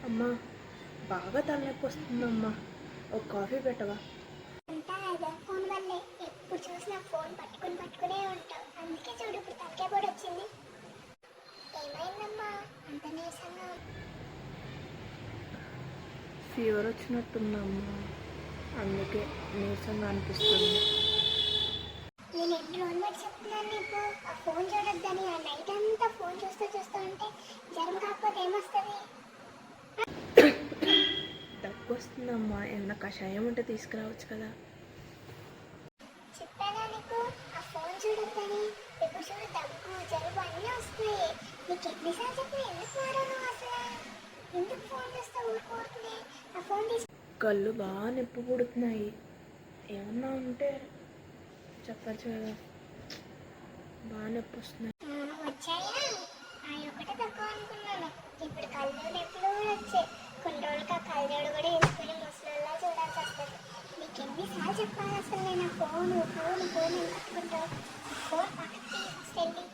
అమ్మా, బాగా తలనొప్పి వస్తుందమ్మా. ఒక కాఫీ పెట్టవా? అంతా అదే ఫోన్ వల్లే. ఎప్పుడు చూసినా ఫోన్ పట్టుకునే ఉంటావు. అందుకే చూడు ఇప్పుడు తలకాయ పొడి వచ్చింది. ఏమైందమ్మా అంత నీరసంగా? ఫీవర్ వచ్చినట్టుందమ్మా, అందుకే నీరసంగా అనిపిస్తుంది. నేను ఎన్ని రోజులు బట్టి చెప్తున్నాను నీకు ఆ ఫోన్ చూడొద్దని. ఆ నైట్ అంతా ఫోన్ చూస్తూ ఉంటే జ్వరం కాకపోతే ఏమొస్తుంది? దగ్గు వస్తుందమ్మా, ఏమన్నా కషాయం ఉంటే తీసుకురావచ్చు కదా. చెప్పానా నీకు ఆ ఫోన్ చూడొద్దని? ఎప్పుడు చూడు దగ్గు జలుబు అన్నీ వస్తున్నాయి. నీకు ఎన్నిసార్లు చెప్పినా ఎందుకు మారవు అసలు? ఎందుకు ఫోన్ చూస్తా ఊరుకోరుకునే? ఆ ఫోన్ తీసు. కళ్ళు బాగా నొప్పి పుడుతున్నాయి, ఏమన్నా ఉంటే చెప్పచ్చు కదా. బాగా నొప్పి వస్తున్నాయి. వచ్చాయా? ఆ ఒక్కటే తక్కువ అనుకున్నాను. ఇప్పుడు కళ్ళు నొప్పులు కూడా వచ్చాయి. కొన్ని రోజులకి ఆ కళ్ళజోడు కూడా వేసుకుని ముసలిలా చూడాల్సి వస్తుంది. నీకు ఎన్నిసార్లు చెప్పాలి అసలు? నేను ఫోన్ ఫోన్ ఫోన్ అని పట్టుకుంటావు. ఫోన్ పక్కకి తీసుకెళ్ళి